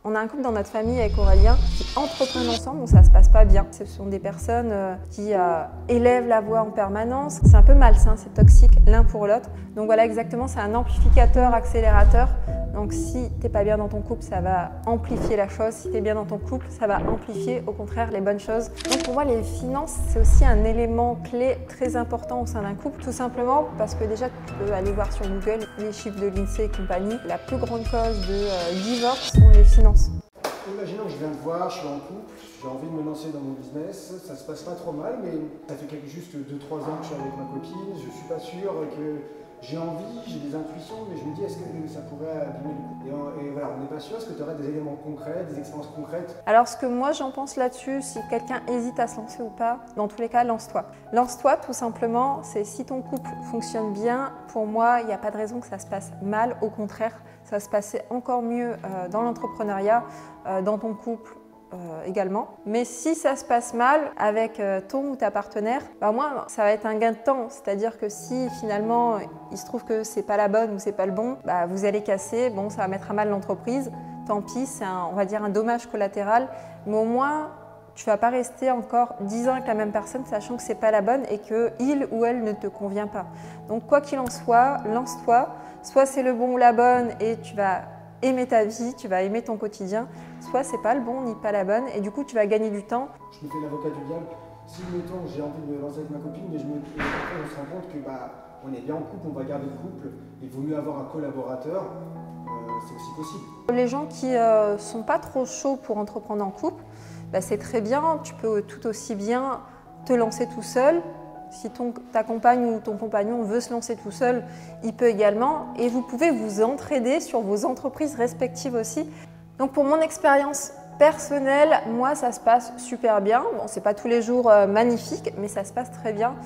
On a un couple dans notre famille avec Aurélien qui entreprennent ensemble, donc ça se passe pas bien. Ce sont des personnes qui élèvent la voix en permanence. C'est un peu malsain, c'est toxique l'un pour l'autre. Donc voilà, exactement, c'est un amplificateur, accélérateur. Donc si t'es pas bien dans ton couple, ça va amplifier la chose. Si t'es bien dans ton couple, ça va amplifier au contraire les bonnes choses. Donc pour moi, les finances, c'est aussi un élément clé très important au sein d'un couple. Tout simplement parce que déjà, tu peux aller voir sur Google les chiffres de l'INSEE et compagnie. La plus grande cause de divorce sont les finances. Imaginons que je viens te voir, je suis en couple, j'ai envie de me lancer dans mon business, ça se passe pas trop mal, mais ça fait juste 2-3 ans que je suis avec ma copine, je suis pas sûr que j'ai envie, j'ai des intuitions, mais je me dis est-ce que ça pourrait abîmer le couple et voilà, on n'est pas sûr, est-ce que tu aurais des éléments concrets, des expériences concrètes? Alors ce que moi j'en pense là-dessus, si quelqu'un hésite à se lancer ou pas, dans tous les cas, lance-toi. Lance-toi tout simplement, c'est si ton couple fonctionne bien, pour moi, il n'y a pas de raison que ça se passe mal, au contraire, ça va se passer encore mieux dans l'entrepreneuriat, dans ton couple, également. Mais si ça se passe mal avec ton ou ta partenaire, bah moi, ça va être un gain de temps. C'est-à-dire que si finalement il se trouve que c'est pas la bonne ou c'est pas le bon, bah vous allez casser, bon, ça va mettre à mal l'entreprise. Tant pis, c'est on va dire un dommage collatéral. Mais au moins, tu vas pas rester encore 10 ans avec la même personne sachant que c'est pas la bonne et que il ou elle ne te convient pas. Donc quoi qu'il en soit, lance-toi. Soit c'est le bon ou la bonne et tu vas aimer ta vie, tu vas aimer ton quotidien, soit c'est pas le bon ni pas la bonne et du coup tu vas gagner du temps. Je me fais l'avocat du diable. Si mettons j'ai envie de me lancer avec ma copine, mais après on se rend compte que on est bien en couple, on va garder le couple, il vaut mieux avoir un collaborateur, c'est aussi possible. Les gens qui sont pas trop chauds pour entreprendre en couple, bah, c'est très bien, tu peux tout aussi bien te lancer tout seul. Si ta compagne ou ton compagnon veut se lancer tout seul, il peut également. Et vous pouvez vous entraider sur vos entreprises respectives aussi. Donc pour mon expérience personnelle, moi ça se passe super bien. Bon, c'est pas tous les jours magnifique, mais ça se passe très bien.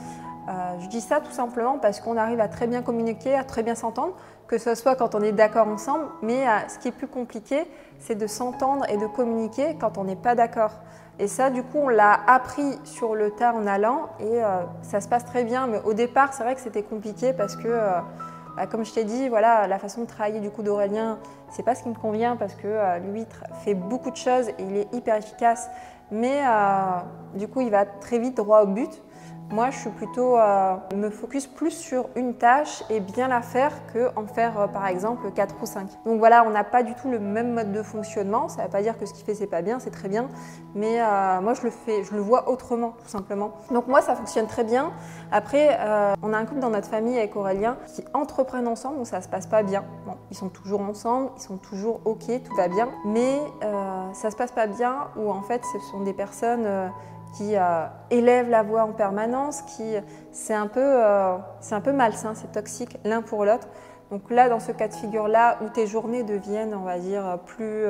Je dis ça tout simplement parce qu'on arrive à très bien communiquer, à très bien s'entendre, que ce soit quand on est d'accord ensemble, mais ce qui est plus compliqué, c'est de s'entendre et de communiquer quand on n'est pas d'accord. Et ça, du coup, on l'a appris sur le tas en allant et ça se passe très bien. Mais au départ, c'est vrai que c'était compliqué parce que, comme je t'ai dit, voilà, la façon de travailler du coup d'Aurélien, c'est pas ce qui me convient parce que lui fait beaucoup de choses et il est hyper efficace. Mais du coup, il va très vite droit au but. Moi, je suis plutôt me focus plus sur une tâche et bien la faire que en faire par exemple 4 ou 5. Donc voilà, on n'a pas du tout le même mode de fonctionnement. Ça ne veut pas dire que ce qu'il fait c'est pas bien, c'est très bien. Mais moi je le vois autrement tout simplement. Donc moi ça fonctionne très bien. Après, on a un couple dans notre famille avec Aurélien qui entreprennent ensemble, donc ça se passe pas bien. Bon, ils sont toujours ensemble, ils sont toujours ok, tout va bien. Mais ça se passe pas bien où en fait ce sont des personnes qui élèvent la voix en permanence, c'est un peu malsain, c'est toxique l'un pour l'autre. Donc là, dans ce cas de figure-là, où tes journées deviennent, on va dire, plus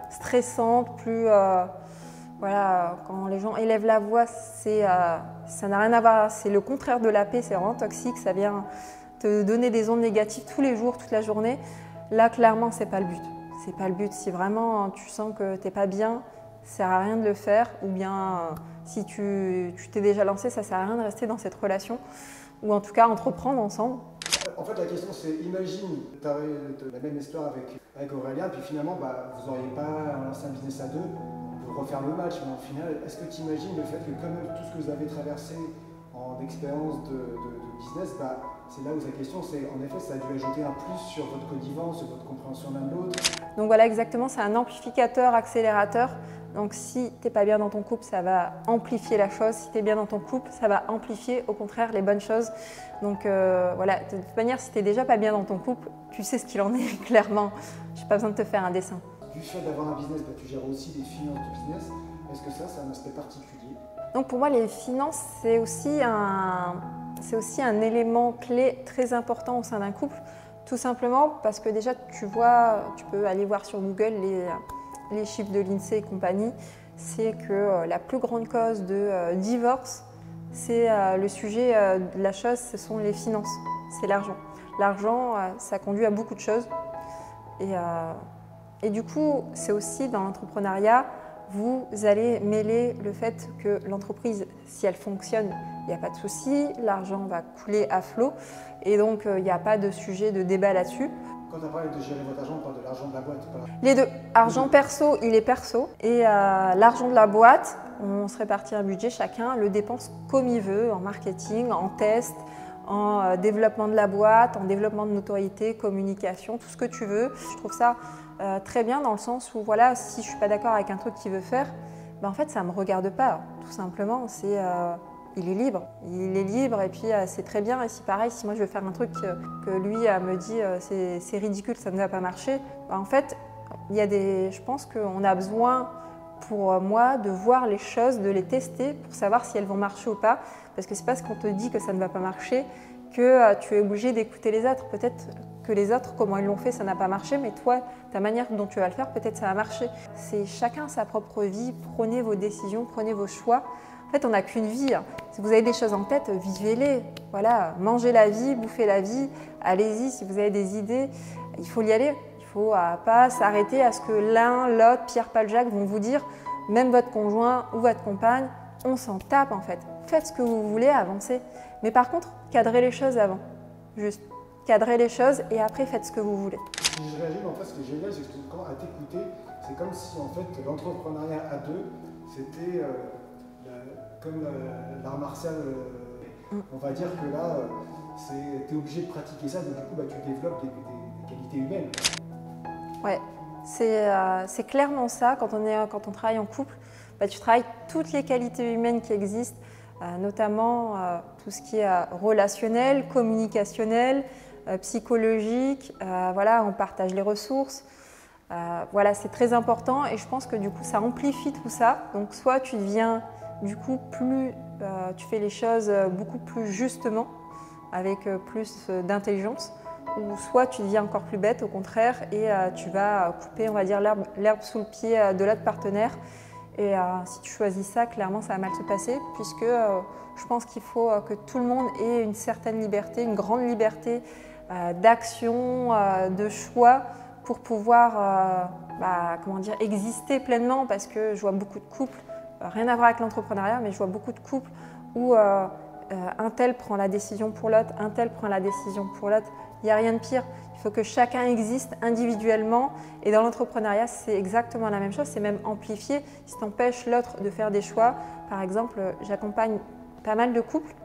stressantes, plus… voilà, quand les gens élèvent la voix, ça n'a rien à voir, c'est le contraire de la paix, c'est vraiment toxique, ça vient te donner des ondes négatives tous les jours, toute la journée. Là, clairement, c'est pas le but. C'est pas le but. Si vraiment tu sens que t'es pas bien, ça sert à rien de le faire, ou bien si tu t'es déjà lancé, ça sert à rien de rester dans cette relation, ou en tout cas entreprendre ensemble. En fait, la question c'est, imagine, tu as la même histoire avec Aurélien, puis finalement, vous n'auriez pas lancé un business à deux pour refaire le match, mais au final, est-ce que tu imagines le fait que comme tout ce que vous avez traversé en expérience de business, c'est là où la question c'est, en effet, ça a dû ajouter un plus sur votre connivence, sur votre compréhension l'un de l'autre. Donc voilà, exactement, c'est un amplificateur, accélérateur. Donc si tu n'es pas bien dans ton couple, ça va amplifier la chose. Si tu es bien dans ton couple, ça va amplifier au contraire les bonnes choses. Donc voilà, de toute manière, si tu n'es déjà pas bien dans ton couple, tu sais ce qu'il en est clairement. Je n'ai pas besoin de te faire un dessin. Du fait d'avoir un business, tu gères aussi les finances du business. Est-ce que ça, c'est un aspect particulier? Donc pour moi, les finances, c'est aussi un élément clé très important au sein d'un couple. Tout simplement parce que déjà, tu peux aller voir sur Google les chiffres de l'INSEE et compagnie, c'est que la plus grande cause de divorce, c'est le sujet de la chose, ce sont les finances, c'est l'argent. L'argent, ça conduit à beaucoup de choses. Et du coup, c'est aussi dans l'entrepreneuriat, vous allez mêler le fait que l'entreprise, si elle fonctionne, il n'y a pas de souci, l'argent va couler à flot et donc il n'y a pas de sujet de débat là-dessus. Quand tu as parlé de gérer votre argent, on parle de l'argent de la boîte. Les deux. Argent perso, il est perso. Et l'argent de la boîte, on se répartit un budget, chacun le dépense comme il veut, en marketing, en test, en développement de la boîte, en développement de notoriété, communication, tout ce que tu veux. Je trouve ça très bien dans le sens où voilà, si je ne suis pas d'accord avec un truc qu'il veut faire, ben en fait ça ne me regarde pas, tout simplement. Il est libre. Il est libre et puis c'est très bien. Et si pareil, si moi je veux faire un truc que lui me dit c'est ridicule, ça ne va pas marcher, ben en fait, je pense qu'on a besoin pour moi de voir les choses, de les tester pour savoir si elles vont marcher ou pas. Parce que c'est parce qu'on te dit que ça ne va pas marcher que tu es obligé d'écouter les autres. Peut-être que les autres, comment ils l'ont fait, ça n'a pas marché, mais toi, ta manière dont tu vas le faire, peut-être ça va marcher. C'est chacun sa propre vie, prenez vos décisions, prenez vos choix. En fait, on n'a qu'une vie. Si vous avez des choses en tête, vivez-les. Voilà, mangez la vie, bouffez la vie, allez-y. Si vous avez des idées, il faut y aller. Il ne faut pas s'arrêter à ce que l'un, l'autre, Pierre, Paul, Jacques vont vous dire, même votre conjoint ou votre compagne, on s'en tape en fait. Faites ce que vous voulez, avancez. Mais par contre, cadrez les choses avant. Juste, cadrez les choses et après faites ce que vous voulez. Si je réagis, en fait, ce qui est génial, c'est que quand à t'écouter, c'est comme si en fait l'entrepreneuriat à deux, c'était comme l'art martial. On va dire que là, tu es obligé de pratiquer ça, donc du coup, tu développes des qualités humaines. Ouais, c'est clairement ça. Quand on travaille en couple, tu travailles toutes les qualités humaines qui existent, notamment tout ce qui est relationnel, communicationnel, psychologique. Voilà, on partage les ressources. Voilà, c'est très important et je pense que du coup, ça amplifie tout ça. Donc, soit tu deviens du coup tu fais les choses beaucoup plus justement, avec plus d'intelligence. Ou soit tu deviens encore plus bête, au contraire, et tu vas couper, on va dire, l'herbe sous le pied de l'autre partenaire. Et si tu choisis ça, clairement, ça va mal se passer, puisque je pense qu'il faut que tout le monde ait une certaine liberté, une grande liberté d'action, de choix, pour pouvoir exister pleinement, parce que je vois beaucoup de couples, rien à voir avec l'entrepreneuriat, mais je vois beaucoup de couples où un tel prend la décision pour l'autre, un tel prend la décision pour l'autre. Il n'y a rien de pire. Il faut que chacun existe individuellement. Et dans l'entrepreneuriat, c'est exactement la même chose. C'est même amplifié. Si tu empêches l'autre de faire des choix, par exemple, j'accompagne pas mal de couples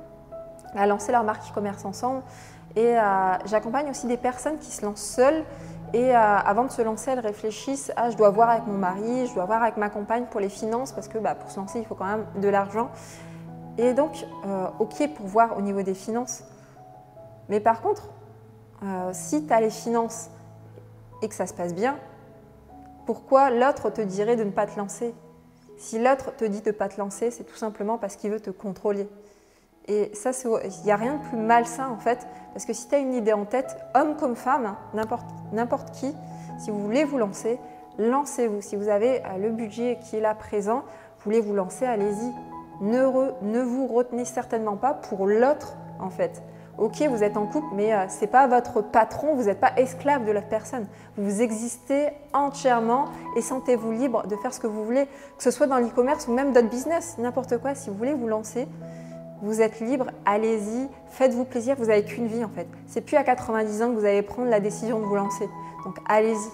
à lancer leur marque e-commerce ensemble. Et j'accompagne aussi des personnes qui se lancent seules. Et avant de se lancer, elles réfléchissent je dois voir avec mon mari, je dois voir avec ma compagne pour les finances, parce que pour se lancer, il faut quand même de l'argent. Et donc, ok pour voir au niveau des finances. Mais par contre, si tu as les finances et que ça se passe bien, pourquoi l'autre te dirait de ne pas te lancer? Si l'autre te dit de ne pas te lancer, c'est tout simplement parce qu'il veut te contrôler. Et ça, il n'y a rien de plus malsain en fait, parce que si tu as une idée en tête, homme comme femme, n'importe qui, si vous voulez vous lancer, lancez-vous. Si vous avez le budget qui est là présent, vous voulez vous lancer, allez-y. Ne vous retenez certainement pas pour l'autre en fait. Ok, vous êtes en couple, mais ce n'est pas votre patron, vous n'êtes pas esclave de l'autre personne. Vous existez entièrement et sentez-vous libre de faire ce que vous voulez, que ce soit dans l'e-commerce ou même d'autres business, n'importe quoi. Si vous voulez vous lancer, vous êtes libre, allez-y, faites-vous plaisir, vous n'avez qu'une vie en fait. C'est plus à 90 ans que vous allez prendre la décision de vous lancer, donc allez-y.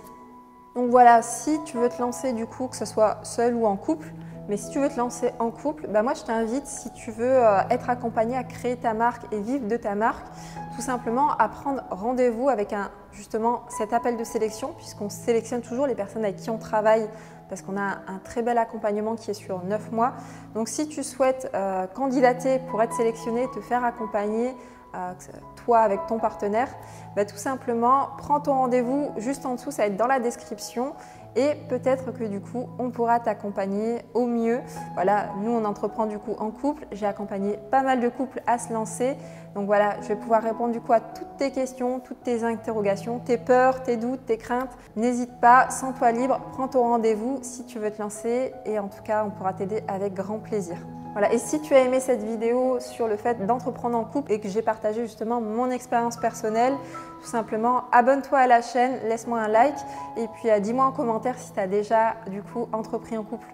Donc voilà, si tu veux te lancer du coup, que ce soit seul ou en couple, mais si tu veux te lancer en couple, moi je t'invite, si tu veux être accompagné à créer ta marque et vivre de ta marque, tout simplement à prendre rendez-vous avec justement cet appel de sélection, puisqu'on sélectionne toujours les personnes avec qui on travaille, parce qu'on a un très bel accompagnement qui est sur 9 mois. Donc si tu souhaites candidater pour être sélectionné, te faire accompagner, toi avec ton partenaire, tout simplement prends ton rendez-vous juste en dessous, ça va être dans la description. Et peut-être que du coup, on pourra t'accompagner au mieux. Voilà, nous on entreprend du coup en couple. J'ai accompagné pas mal de couples à se lancer. Donc voilà, je vais pouvoir répondre du coup à toutes tes questions, toutes tes interrogations, tes peurs, tes doutes, tes craintes. N'hésite pas, sens-toi libre, prends ton rendez-vous si tu veux te lancer. Et en tout cas, on pourra t'aider avec grand plaisir. Voilà, et si tu as aimé cette vidéo sur le fait d'entreprendre en couple et que j'ai partagé justement mon expérience personnelle, tout simplement abonne-toi à la chaîne, laisse-moi un like et puis dis-moi en commentaire si tu as déjà du coup entrepris en couple.